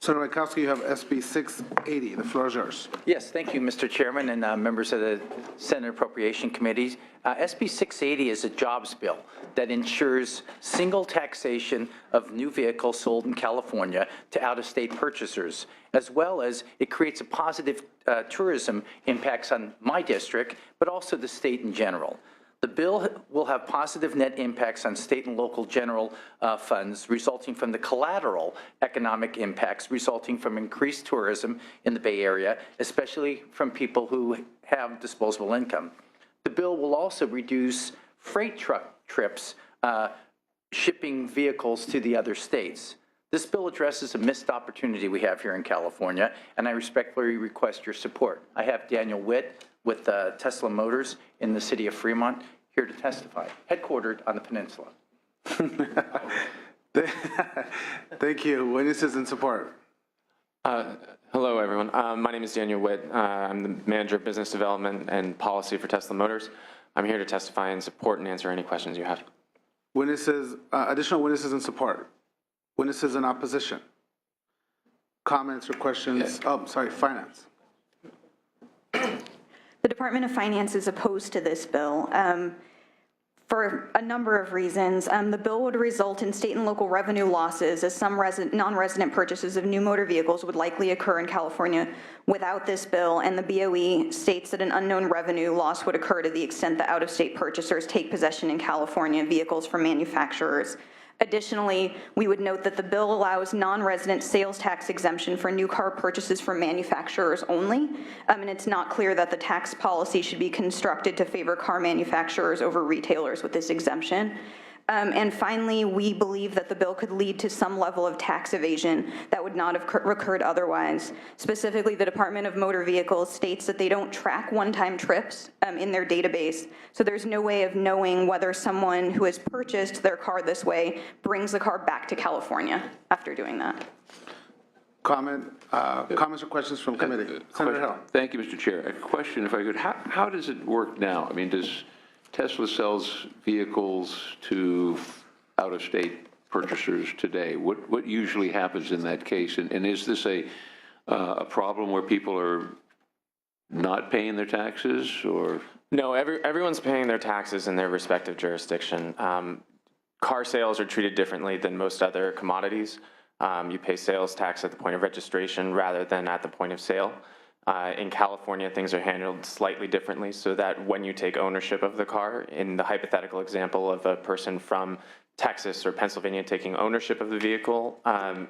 Senator Wachowski, you have SB 680. The floor is yours. Yes, thank you, Mr. Chairman and members of the Senate Appropriation Committees. SB 680 is a jobs bill that ensures single taxation of new vehicles sold in California to out-of-state purchasers, as well as it creates a positive tourism impacts on my district, but also the state in general. The bill will have positive net impacts on state and local general funds resulting from the collateral economic impacts resulting from increased tourism in the Bay Area, especially from people who have disposable income. The bill will also reduce freight truck trips shipping vehicles to the other states. This bill addresses a missed opportunity we have here in California, and I respectfully request your support. I have Daniel Witt with Tesla Motors in the city of Fremont here to testify, headquartered on the peninsula. Thank you. Witnesses in support. Hello, everyone. My name is Daniel Witt. I'm the Manager of Business Development and Policy for Tesla Motors. I'm here to testify in support and answer any questions you have. Witnesses, additional witnesses in support. Witnesses in opposition. Comments or questions? Yes. Oh, sorry, Finance. The Department of Finance is opposed to this bill for a number of reasons. The bill would result in state and local revenue losses, as some non-resident purchases of new motor vehicles would likely occur in California without this bill, and the BOE states that an unknown revenue loss would occur to the extent that out-of-state purchasers take possession in California of vehicles from manufacturers. Additionally, we would note that the bill allows non-resident sales tax exemption for new car purchases from manufacturers only, and it's not clear that the tax policy should be constructed to favor car manufacturers over retailers with this exemption. And finally, we believe that the bill could lead to some level of tax evasion that would not have occurred otherwise. Specifically, the Department of Motor Vehicles states that they don't track one-time trips in their database, so there's no way of knowing whether someone who has purchased their car this way brings the car back to California after doing that. Comments or questions from committee? Senator Hill. Thank you, Mr. Chair. A question, if I could. How does it work now? I mean, does Tesla sells vehicles to out-of-state purchasers today? What usually happens in that case? And is this a problem where people are not paying their taxes, or? No, everyone's paying their taxes in their respective jurisdiction. Car sales are treated differently than most other commodities. You pay sales tax at the point of registration rather than at the point of sale. In California, things are handled slightly differently, so that when you take ownership of the car, in the hypothetical example of a person from Texas or Pennsylvania taking ownership of the vehicle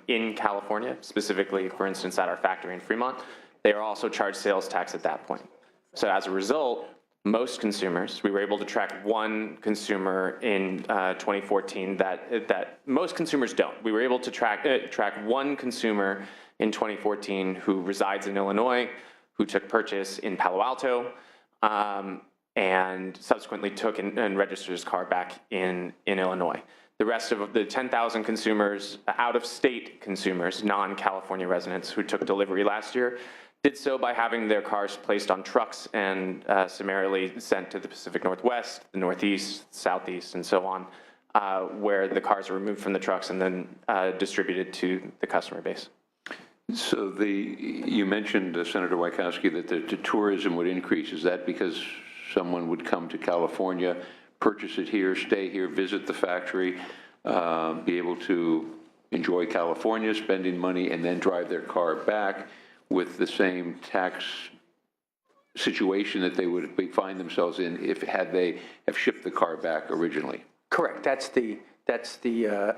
in California, specifically, for instance, at our factory in Fremont, they are also charged sales tax at that point. So as a result, most consumers, we were able to track one consumer in 2014 that most consumers don't. We were able to track one consumer in 2014 who resides in Illinois, who took purchase in Palo Alto, and subsequently took and registered his car back in Illinois. The rest of the 10,000 consumers, out-of-state consumers, non-California residents who took delivery last year, did so by having their cars placed on trucks and summarily sent to the Pacific Northwest, the Northeast, Southeast, and so on, where the cars are removed from the trucks and then distributed to the customer base. So you mentioned, Senator Wachowski, that the tourism would increase. Is that because someone would come to California, purchase it here, stay here, visit the factory, be able to enjoy California, spending money, and then drive their car back with the same tax situation that they would find themselves in had they have shipped the car back originally? Correct. That's the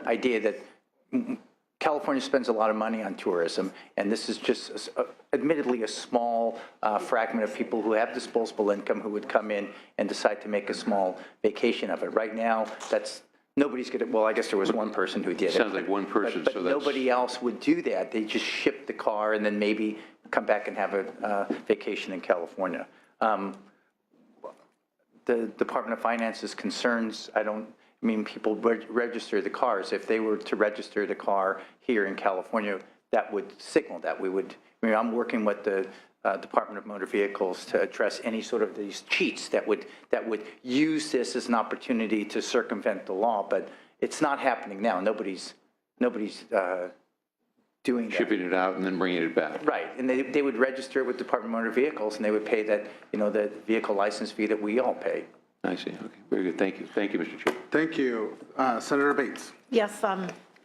idea that California spends a lot of money on tourism, and this is just admittedly a small fragment of people who have disposable income who would come in and decide to make a small vacation of it. Right now, nobody's going to, well, I guess there was one person who did it. Sounds like one person, but nobody else would do that. They just ship the car and then maybe come back and have a vacation in California. The Department of Finance's concerns, I mean, people register the cars. If they were to register the car here in California, that would signal that we would, I'm working with the Department of Motor Vehicles to address any sort of these cheats that would use this as an opportunity to circumvent the law, but it's not happening now. Nobody's doing doing that. Shipping it out and then bringing it back. Right, and they would register it with Department of Motor Vehicles, and they would pay that, the vehicle license fee that we all pay. I see, okay, very good, thank you. Thank you, Mr. Chair. Thank you. Senator Bates. Yes,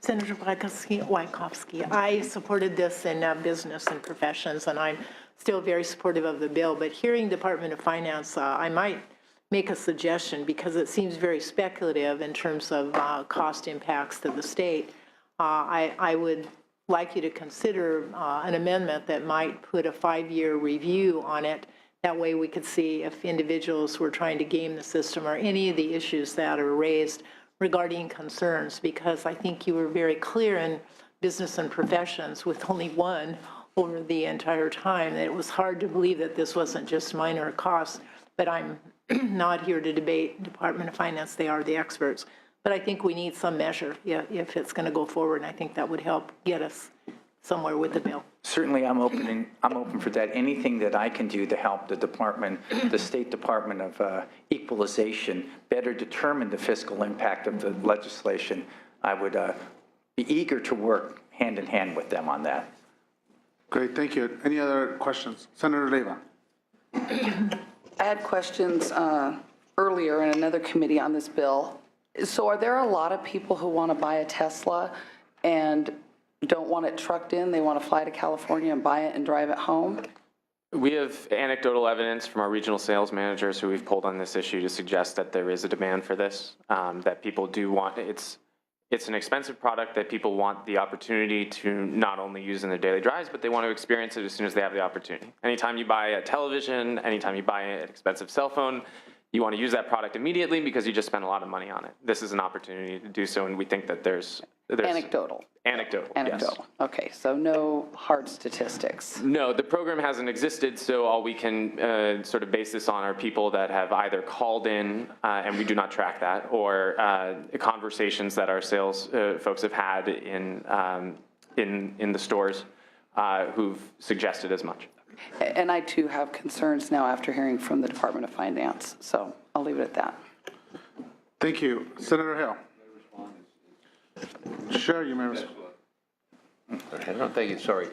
Senator Wyckowski, I supported this in business and professions, and I'm still very supportive of the bill. But hearing Department of Finance, I might make a suggestion because it seems very speculative in terms of cost impacts to the state. I would like you to consider an amendment that might put a 5-year review on it. That way we could see if individuals were trying to game the system or any of the issues that are raised regarding concerns, because I think you were very clear in business and professions with only one over the entire time that it was hard to believe that this wasn't just minor costs. But I'm not here to debate Department of Finance. They are the experts. But I think we need some measure if it's going to go forward, and I think that would help get us somewhere with the bill. Certainly, I'm open for that. Anything that I can do to help the department, the State Department of Equalization, better determine the fiscal impact of the legislation, I would be eager to work hand in hand with them on that. Great, thank you. Any other questions? Senator Leyva. I had questions earlier in another committee on this bill. So are there a lot of people who want to buy a Tesla and don't want it trucked in? They want to fly to California and buy it and drive it home? We have anecdotal evidence from our regional sales managers who we've pulled on this issue to suggest that there is a demand for this, that people do want. It's an expensive product that people want the opportunity to not only use in their daily drives, but they want to experience it as soon as they have the opportunity. Anytime you buy a television, anytime you buy an expensive cell phone, you want to use that product immediately because you just spent a lot of money on it. This is an opportunity to do so, and we think that there's Anecdotal. Anecdotal, Anecdotal. yes. Okay, so no hard statistics. No, the program hasn't existed, so all we can sort of base this on are people that have either called in, and we do not track that, or conversations that our sales folks have had in the stores who've suggested as much. And I too have concerns now after hearing from the Department of Finance, so I'll leave it at that. Thank you. Senator Hill. Sure, you may respond. No, thank you, sorry.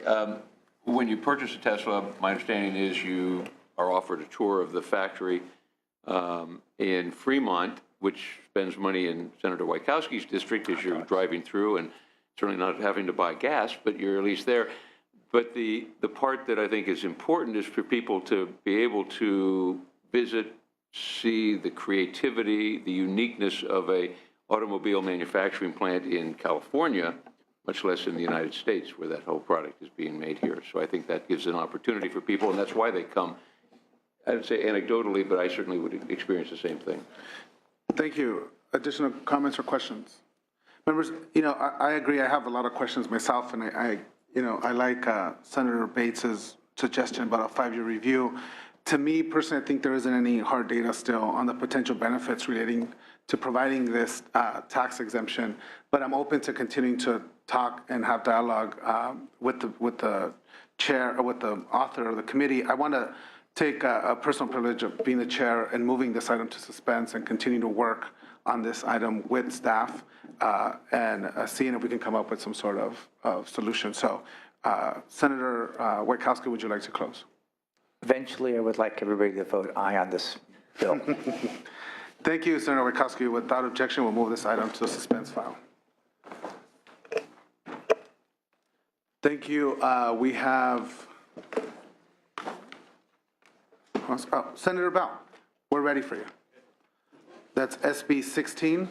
When you purchase a Tesla, my understanding is you are offered a tour of the factory in Fremont, which spends money in Senator Wyckowski's district as you're driving through, and certainly not having to buy gas, but you're at least there. But the part that I think is important is for people to be able to visit, see the creativity, the uniqueness of a automobile manufacturing plant in California, much less in the United States, where that whole product is being made here. So I think that gives an opportunity for people, and that's why they come. I would say anecdotally, but I certainly would experience the same thing. Thank you. Additional comments or questions? Members, I agree. I have a lot of questions myself, and I like Senator Bates's suggestion about a 5-year review. To me personally, I think there isn't any hard data still on the potential benefits relating to providing this tax exemption, but I'm open to continuing to talk and have dialogue with the chair or with the author of the committee. I want to take a personal privilege of being the chair and moving this item to suspense and continue to work on this item with staff and seeing if we can come up with some sort of solution. So, Senator Wyckowski, would you like to close? Eventually, I would like everybody to vote aye on this bill. Thank you, Senator Wyckowski. Without objection, we'll move this item to the suspense file. Thank you. We have Senator Bell. We're ready for you. That's SB 16.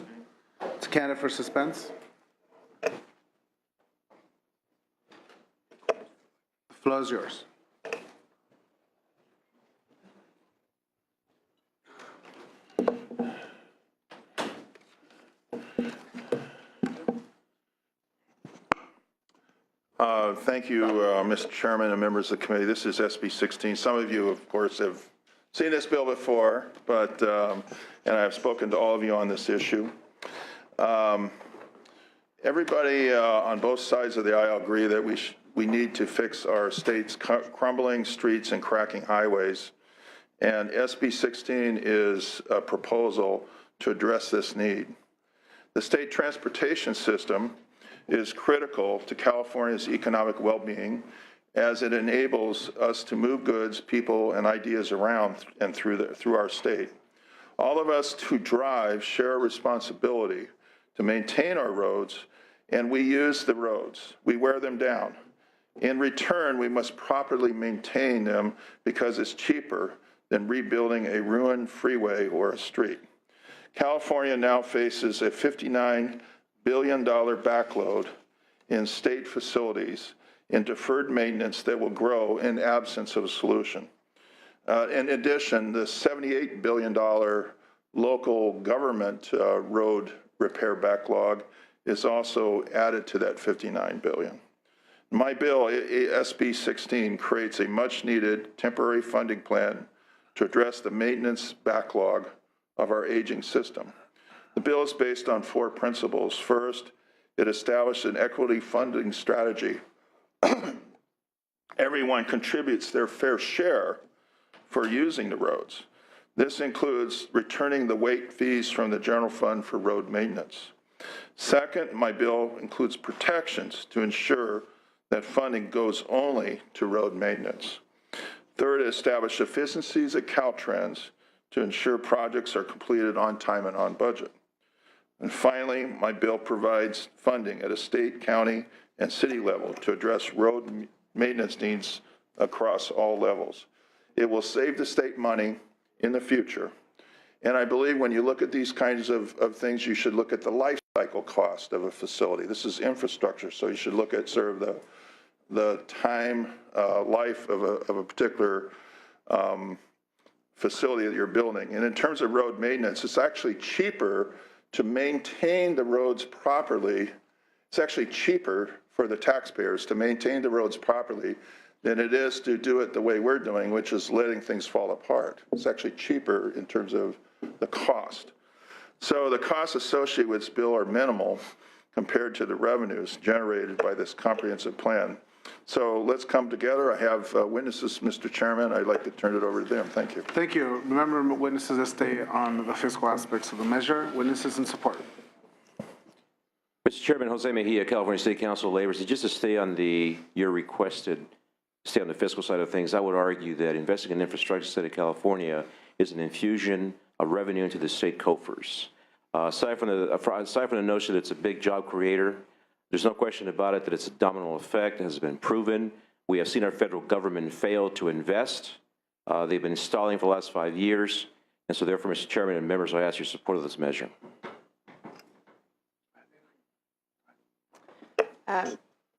It's candidate for suspense. The floor is yours. Thank you, Mr. Chairman and members of the committee. This is SB 16. Some of you, of course, have seen this bill before, but and I've spoken to all of you on this issue. Everybody on both sides of the aisle agree that we need to fix our state's crumbling streets and cracking highways, and SB 16 is a proposal to address this need. The state transportation system is critical to California's economic well-being as it enables us to move goods, people, and ideas around and through our state. All of us who drive share a responsibility to maintain our roads, and we use the roads. We wear them down. In return, we must properly maintain them because it's cheaper than rebuilding a ruined freeway or a street. California now faces a $59 billion backload in state facilities in deferred maintenance that will grow in absence of a solution. In addition, the $78 billion local government road repair backlog is also added to that $59 billion. My bill, SB 16, creates a much-needed temporary funding plan to address the maintenance backlog of our aging system. The bill is based on 4 principles. First, it established an equity funding strategy. Everyone contributes their fair share for using the roads. This includes returning the late fees from the general fund for road maintenance. Second, my bill includes protections to ensure that funding goes only to road maintenance. Third, it established efficiencies at Caltrans to ensure projects are completed on time and on budget. And finally, my bill provides funding at a state, county, and city level to address road maintenance needs across all levels. It will save the state money in the future. And I believe when you look at these kinds of things, you should look at the life cycle cost of a facility. This is infrastructure, so you should look at sort of the time life of a particular facility that you're building. And in terms of road maintenance, it's actually cheaper to maintain the roads properly. It's actually cheaper for the taxpayers to maintain the roads properly than it is to do it the way we're doing, which is letting things fall apart. It's actually cheaper in terms of the cost. So the costs associated with this bill are minimal compared to the revenues generated by this comprehensive plan. So let's come together. I have witnesses, Mr. Chairman. I'd like to turn it over to them. Thank you. Thank you. Remember, witnesses that stay on the fiscal aspects of the measure. Witnesses in support. Mr. Chairman, Jose Mejia, California State Council of Labor. So just to stay on your requested, stay on the fiscal side of things, I would argue that investing in infrastructure in the state of California is an infusion of revenue into the state coffers. Aside from the notion that it's a big job creator, there's no question about it that it's a domino effect. It has been proven. We have seen our federal government fail to invest. They've been stalling for the last 5 years. And so therefore, Mr. Chairman and members, I ask your support of this measure.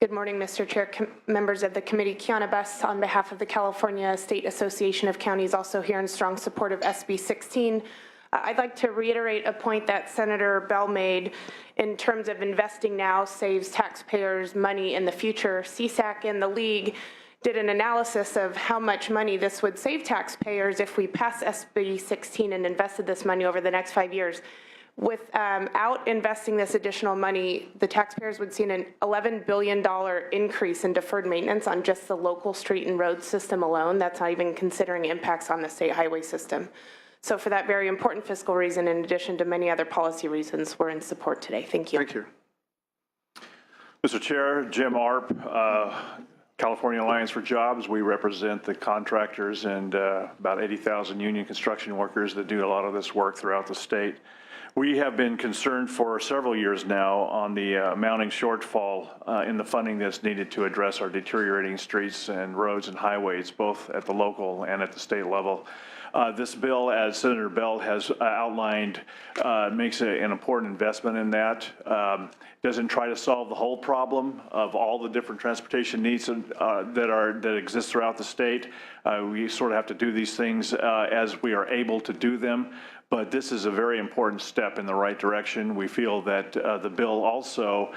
Good morning, Mr. Chair, members of the committee. Kiana Best on behalf of the California State Association of Counties, also here in strong support of SB 16. I'd like to reiterate a point that Senator Bell made in terms of investing now saves taxpayers money in the future. CSAC and the League did an analysis of how much money this would save taxpayers if we pass SB 16 and invested this money over the next 5 years. Without investing this additional money, the taxpayers would see an $11 billion increase in deferred maintenance on just the local street and road system alone. That's not even considering impacts on the state highway system. So for that very important fiscal reason, in addition to many other policy reasons, we're in support today. Thank you. Thank you. Mr. Chair, Jim Arp, California Alliance for Jobs. We represent the contractors and about 80,000 union construction workers that do a lot of this work throughout the state. We have been concerned for several years now on the mounting shortfall in the funding that's needed to address our deteriorating streets and roads and highways, both at the local and at the state level. This bill, as Senator Bell has outlined, makes an important investment in that. Doesn't try to solve the whole problem of all the different transportation needs that exist throughout the state. We sort of have to do these things as we are able to do them. But this is a very important step in the right direction. We feel that the bill also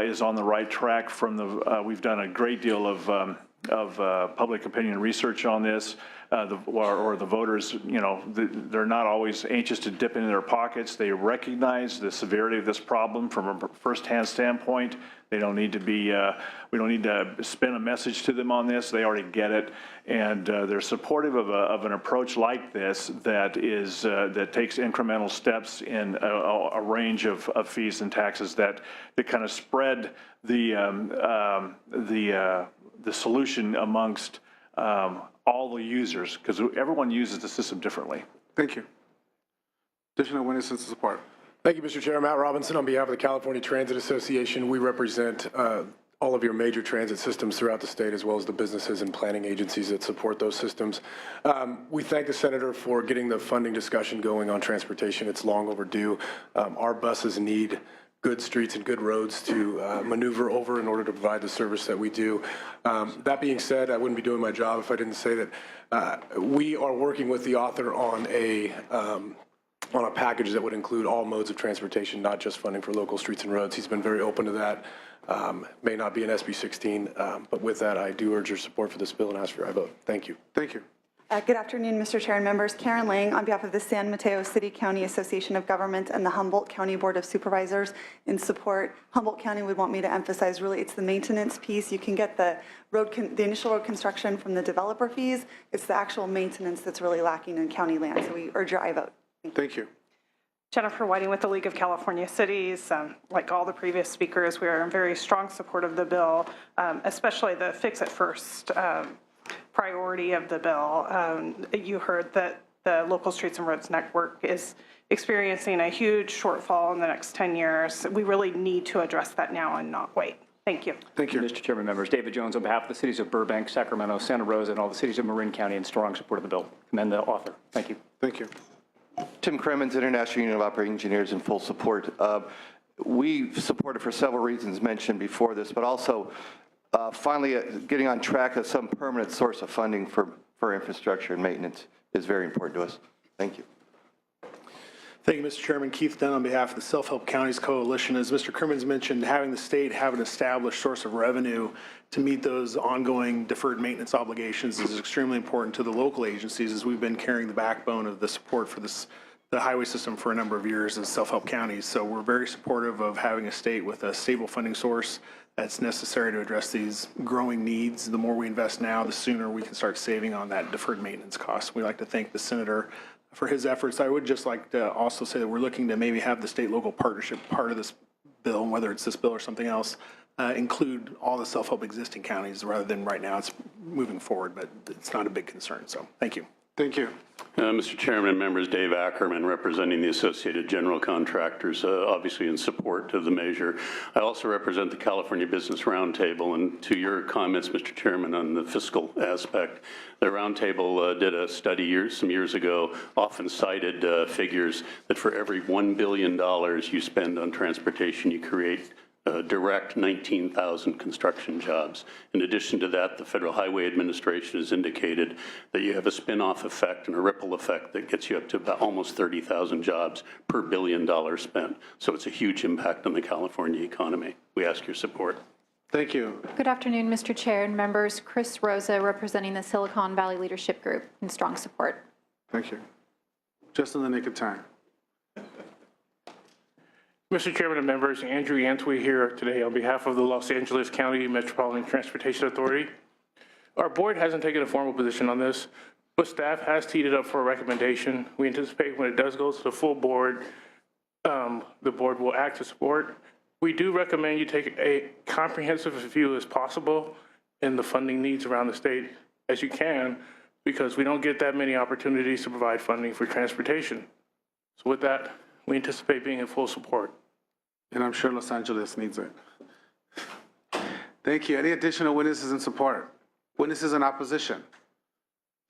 is on the right track from we've done a great deal of public opinion research on this. Or the voters, they're not always anxious to dip into their pockets. They recognize the severity of this problem from a firsthand standpoint. They don't need to be, we don't need to spin a message to them on this. They already get it. And they're supportive of an approach like this that takes incremental steps in a range of fees and taxes that kind of spread the solution amongst all the users, because everyone uses the system differently. Thank you. Additional witnesses in support. Thank you, Mr. Chair. Matt Robinson on behalf of the California Transit Association. We represent all of your major transit systems throughout the state, as well as the businesses and planning agencies that support those systems. We thank the senator for getting the funding discussion going on transportation. It's long overdue. Our buses need good streets and good roads to maneuver over in order to provide the service that we do. That being said, I wouldn't be doing my job if I didn't say that we are working with the author on a package that would include all modes of transportation, not just funding for local streets and roads. He's been very open to that. May not be an SB 16, but with that, I do urge your support for this bill and ask for your vote. Thank you. Thank you. Good afternoon, Mr. Chair and members. Karen Lang on behalf of the San Mateo City County Association of Governments and the Humboldt County Board of Supervisors in support. Humboldt County would want me to emphasize really it's the maintenance piece. You can get the initial road construction from the developer fees. It's the actual maintenance that's really lacking in county land. So we urge your aye vote. Thank you. Jennifer Whiting with the League of California Cities. Like all the previous speakers, we are in very strong support of the bill, especially the fix it first priority of the bill. You heard that the local streets and roads network is experiencing a huge shortfall in the next 10 years. We really need to address that now and not wait. Thank you. Thank you. Mr. Chairman, members, David Jones on behalf of the cities of Burbank, Sacramento, Santa Rosa, and all the cities of Marin County in strong support of the bill. Commend the author. Thank you. Thank you. Tim Kremens, International Union of Operating Engineers, in full support. We support it for several reasons mentioned before this, but also finally getting on track of some permanent source of funding for infrastructure and maintenance is very important to us. Thank you. Thank you, Mr. Chairman. Keith Dunn on behalf of the Self-Help Counties Coalition. As Mr. Crimmins mentioned, having the state have an established source of revenue to meet those ongoing deferred maintenance obligations is extremely important to the local agencies, as we've been carrying the backbone of the support for the highway system for a number of years as Self-Help Counties. So we're very supportive of having a state with a stable funding source that's necessary to address these growing needs. The more we invest now, the sooner we can start saving on that deferred maintenance cost. We'd like to thank the senator for his efforts. I would just like to also say that we're looking to maybe have the state-local partnership part of this bill, whether it's this bill or something else, include all the self-help existing counties rather than right now. It's moving forward, but it's not a big concern. So thank you. Thank you. Mr. Chairman and members, Dave Ackerman representing the Associated General Contractors, obviously in support of the measure. I also represent the California Business Roundtable, and to your comments, Mr. Chairman, on the fiscal aspect, the Roundtable did a study some years ago, often cited figures that for every $1 billion you spend on transportation, you create direct 19,000 construction jobs. In addition to that, the Federal Highway Administration has indicated that you have a spin-off effect and a ripple effect that gets you up to about almost 30,000 jobs per $1 billion spent. So it's a huge impact on the California economy. We ask your support. Thank you. Good afternoon, Mr. Chair and members. Chris Rosa representing the Silicon Valley Leadership Group in strong support. Thank you. Just in the nick of time. Mr. Chairman and members, Andrew Antwi here today on behalf of the Los Angeles County Metropolitan Transportation Authority. Our board hasn't taken a formal position on this, but staff has teed it up for a recommendation. We anticipate when it does go to the full board, the board will act to support. We do recommend you take a comprehensive view as possible in the funding needs around the state as you can, because we don't get that many opportunities to provide funding for transportation. So with that, we anticipate being in full support. And I'm sure Los Angeles needs it. Thank you. Any additional witnesses in support? Witnesses in opposition?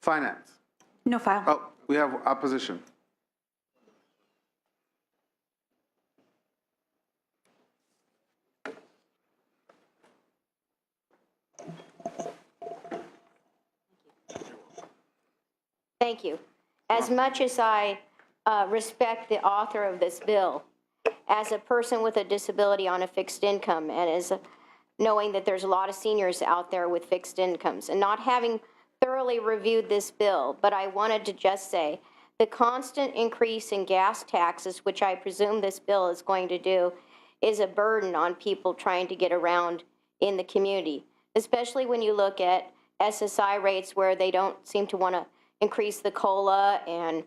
Finance? No file. Oh, we have opposition. Thank you. As much as I respect the author of this bill, as a person with a disability on a fixed income and as knowing that there's a lot of seniors out there with fixed incomes and not having thoroughly reviewed this bill, but I wanted to just say the constant increase in gas taxes, which I presume this bill is going to do, is a burden on people trying to get around in the community, especially when you look at SSI rates where they don't seem to want to increase the COLA, and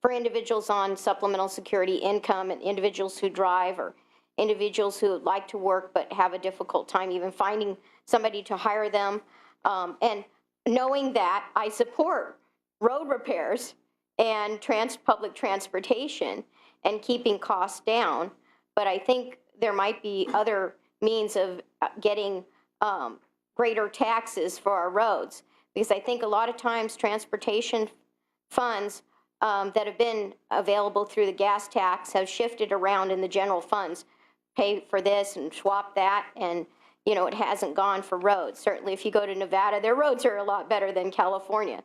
for individuals on supplemental security income and individuals who drive or individuals who like to work but have a difficult time even finding somebody to hire them. And knowing that, I support road repairs and public transportation and keeping costs down, but I think there might be other means of getting greater taxes for our roads, because I think a lot of times transportation funds that have been available through the gas tax have shifted around in the general funds, pay for this and swap that, and you know, it hasn't gone for roads. Certainly if you go to Nevada, their roads are a lot better than California.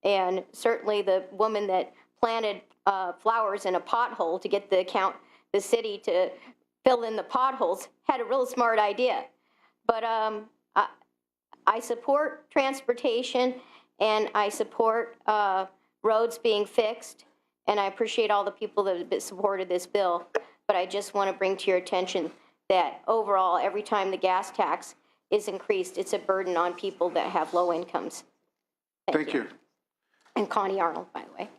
And certainly the woman that planted flowers in a pothole to get the city to fill in the potholes had a real smart idea. But I support transportation, and I support roads being fixed, and I appreciate all the people that have supported this bill. But I just want to bring to your attention that overall, every time the gas tax is increased, it's a burden on people that have low incomes. Thank you. And Connie Arnold, by the way.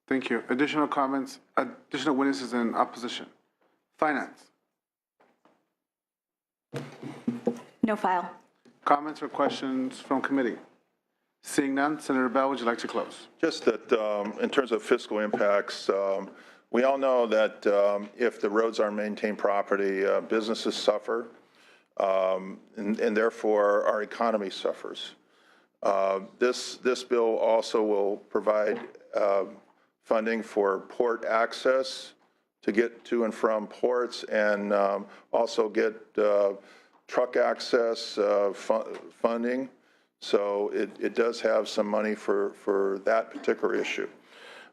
Thank you. Additional comments, additional witnesses in opposition? Finance. No file. Comments or questions from committee? Seeing none, Senator Bell, would you like to close? Just that in terms of fiscal impacts, we all know that if the roads aren't maintained properly, businesses suffer, and therefore our economy suffers. This bill also will provide funding for port access to get to and from ports, and also get truck access funding. So it does have some money for that particular issue.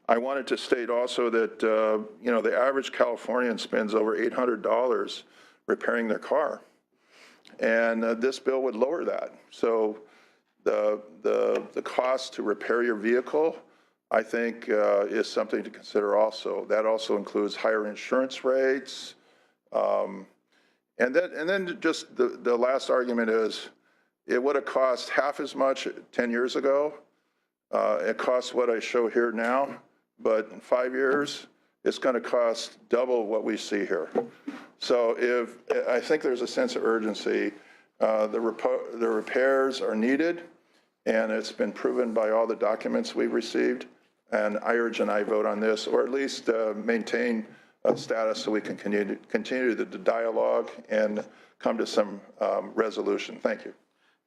I wanted to state also that, you know, the average Californian spends over $800 repairing their car. And this bill would lower that. So the cost to repair your vehicle, I think, is something to consider also. That also includes higher insurance rates. And then just the last argument is, it would have cost half as much 10 years ago. It costs what I show here now, but in 5 years, it's going to cost double what we see here. So I think there's a sense of urgency. The repairs are needed, and it's been proven by all the documents we've received. And I urge and I vote on this, or at least maintain a status so we can continue the dialogue and come to some resolution. Thank you.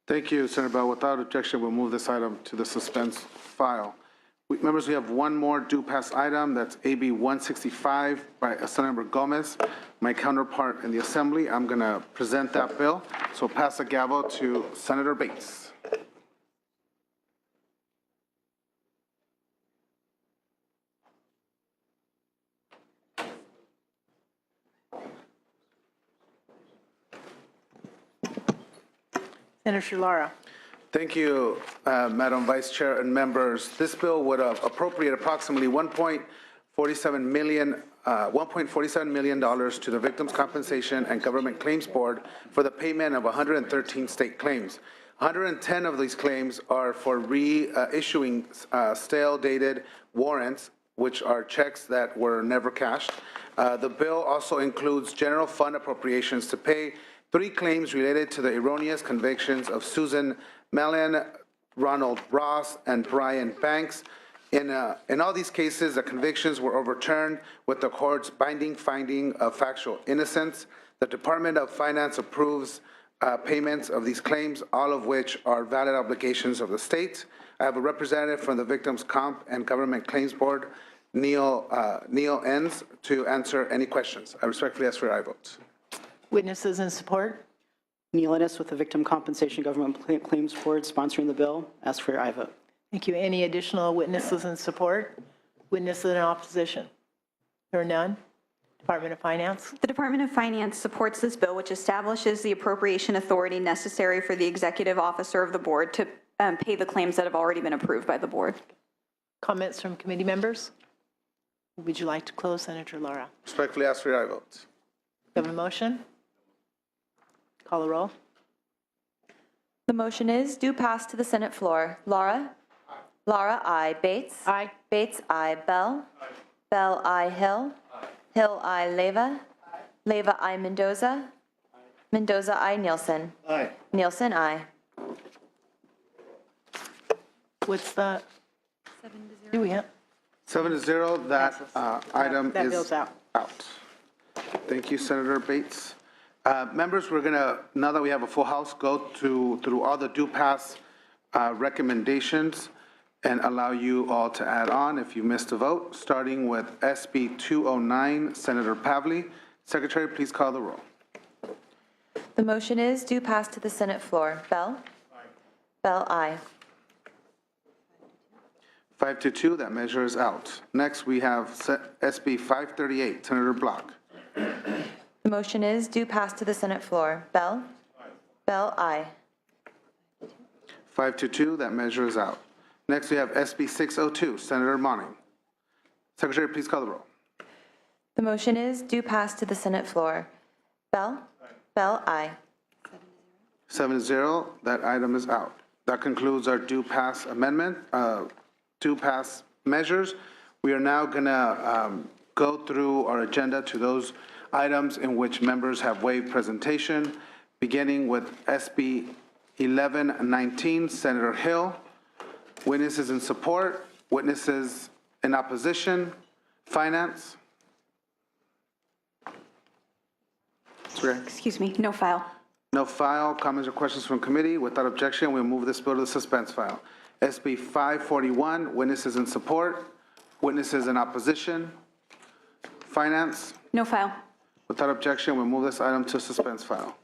Thank you, Senator Bell. Without objection, we'll move this item to the suspense file. Members, we have one more due pass item. That's AB 165 by Senator Gomez, my counterpart in the Assembly. I'm going to present that bill. So pass the gavel to Senator Bates. Senator Lara. Thank you, Madam Vice Chair and members. This bill would appropriate approximately $1.47 million to the Victims' Compensation and Government Claims Board for the payment of 113 state claims. 110 of these claims are for reissuing stale dated warrants, which are checks that were never cashed. The bill also includes general fund appropriations to pay 3 claims related to the erroneous convictions of Susan Mellon, Ronald Ross, and Brian Banks. In all these cases, the convictions were overturned with the court's binding finding of factual innocence. The Department of Finance approves payments of these claims, all of which are valid obligations of the state. I have a representative from the Victims' Comp and Government Claims Board, Neil Enns, to answer any questions. I respectfully ask for your aye votes. Witnesses in support? Neil Ennis with the Victim Compensation Government Claims Board sponsoring the bill. Ask for your aye vote. Thank you. Any additional witnesses in support? Witnesses in opposition? There are none? Department of Finance. The Department of Finance supports this bill, which establishes the appropriation authority necessary for the executive officer of the board to pay the claims that have already been approved by the board. Comments from committee members? Would you like to close, Senator Laura? Respectfully ask for your aye votes. Do you have a motion? Call the roll. The motion is due pass to the Senate floor. Laura? Aye. Laura, aye. Bates? Aye. Bates, aye. Bell? Aye. Bell, aye. Hill? Aye. Hill, aye. Leyva? Aye. Leyva, aye. Mendoza? Aye. Mendoza, aye. Nielsen? Aye. Nielsen, aye. What's that? 7-0. Do we have? 7-0, that item That is bill's out. out. Thank you, Senator Bates. Members, we're going to, now that we have a full house, go through all the due pass recommendations and allow you all to add on if you missed a vote, starting with SB 209, Senator Pavley. Secretary, please call the roll. The motion is due pass to the Senate floor. Bell? Aye. Bell, aye. 5-2, that measure is out. Next, we have SB 538, Senator Block. The motion is due pass to the Senate floor. Bell? Aye. Bell, aye. 5-2, that measure is out. Next, we have SB 602, Senator Monning. Secretary, please call the roll. The motion is due pass to the Senate floor. Bell? Aye. Bell, aye. 7-0, that item is out. That concludes our due pass amendment, due pass measures. We are now going to go through our agenda to those items in which members have waived presentation, beginning with SB 1119, Senator Hill. Witnesses in support, witnesses in opposition, finance. Excuse me, no file. No file. Comments or questions from committee? Without objection, we'll move this bill to the suspense file. SB 541, witnesses in support, witnesses in opposition, finance. No file. Without objection, we'll move this item to suspense file.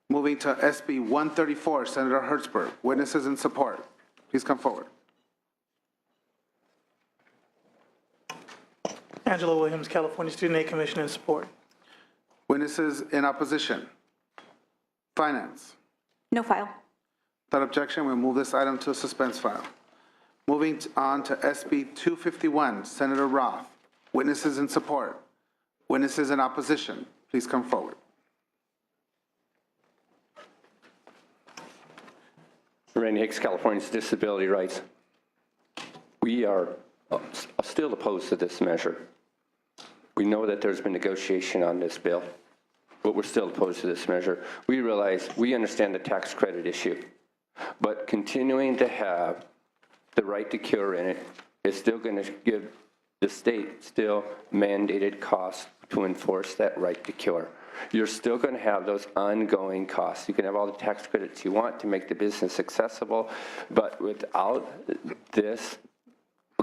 Moving to SB 134, Senator Hertzberg, witnesses in support. Please come forward. Angela Williams, California Student Aid Commission in support. Witnesses in opposition, finance. No file. Without objection, we'll move this item to a suspense file. Moving on to SB 251, Senator Roth. Witnesses in support. Witnesses in opposition. Please come forward. Randy Hicks, California's Disability Rights. We are still opposed to this measure. We know that there's been negotiation on this bill, but we're still opposed to this measure. We realize, we understand the tax credit issue, but continuing to have the right to cure in it is still going to give the state still mandated costs to enforce that right to cure. You're still going to have those ongoing costs. You can have all the tax credits you want to make the business accessible, but without this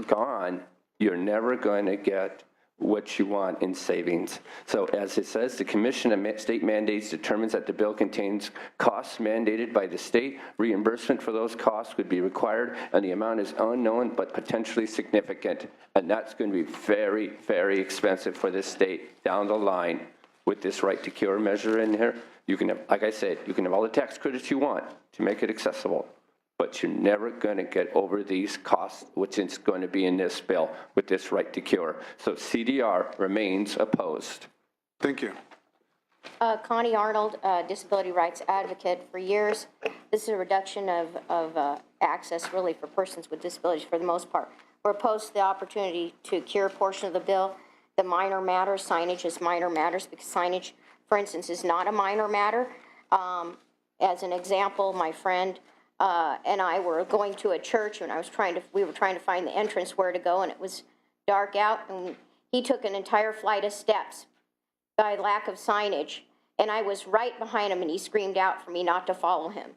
gone, you're never going to get what you want in savings. So as it says, the Commission of State Mandates determines that the bill contains costs mandated by the state. Reimbursement for those costs would be required, and the amount is unknown but potentially significant. And that's going to be very, very expensive for this state down the line. With this right to cure measure in here, you can have, like I said, you can have all the tax credits you want to make it accessible, but you're never going to get over these costs, which is going to be in this bill with this right to cure. So CDR remains opposed. Thank you. Connie Arnold, disability rights advocate for years. This is a reduction of access really for persons with disabilities for the most part. We're opposed to the opportunity to cure a portion of the bill. The minor matters, signage is minor matters because signage, for instance, is not a minor matter. As an example, my friend and I were going to a church and we were trying to find the entrance where to go, and it was dark out, and he took an entire flight of steps by lack of signage, and I was right behind him, and he screamed out for me not to follow him,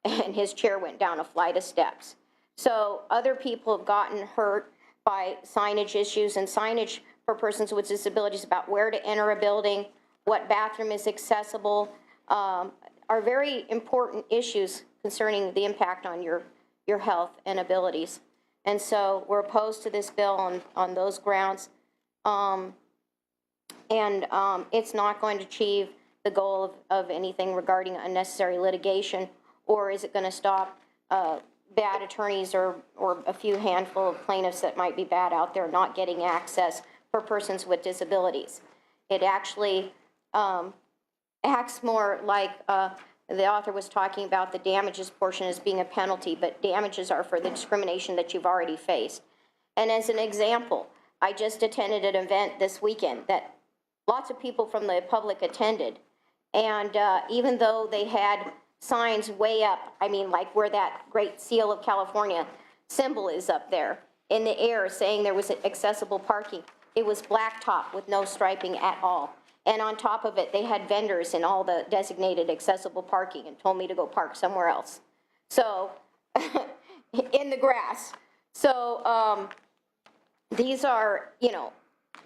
and his chair went down a flight of steps. So other people have gotten hurt by signage issues, and signage for persons with disabilities about where to enter a building, what bathroom is accessible, are very important issues concerning the impact on your health and abilities. And so we're opposed to this bill on those grounds. And it's not going to achieve the goal of anything regarding unnecessary litigation, or is it going to stop bad attorneys or a few handful of plaintiffs that might be bad out there not getting access for persons with disabilities? It actually acts more like the author was talking about the damages portion as being a penalty, but damages are for the discrimination that you've already faced. And as an example, I just attended an event this weekend that lots of people from the public attended. And even though they had signs way up, I mean, like where that great seal of California symbol is up there in the air saying there was accessible parking, it was blacktop with no striping at all. And on top of it, they had vendors in all the designated accessible parking and told me to go park somewhere else. So, in the grass. So, these are, you know,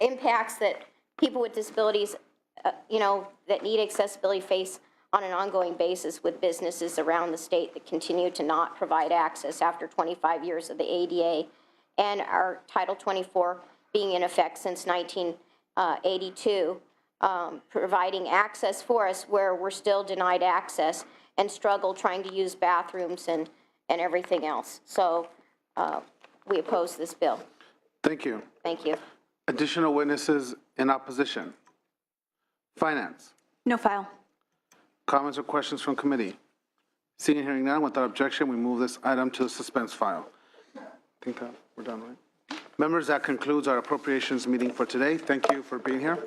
impacts that people with disabilities, you know, that need accessibility face on an ongoing basis with businesses around the state that continue to not provide access after 25 years of the ADA and our Title 24 being in effect since 1982, providing access for us where we're still denied access and struggle trying to use bathrooms and everything else. So we oppose this bill. Thank you. Thank you. Additional witnesses in opposition. Finance. No file. Comments or questions from committee? Seeing and hearing none, without objection, we move this item to the suspense file. I think that we're done, right? Members, that concludes our appropriations meeting for today. Thank you for being here.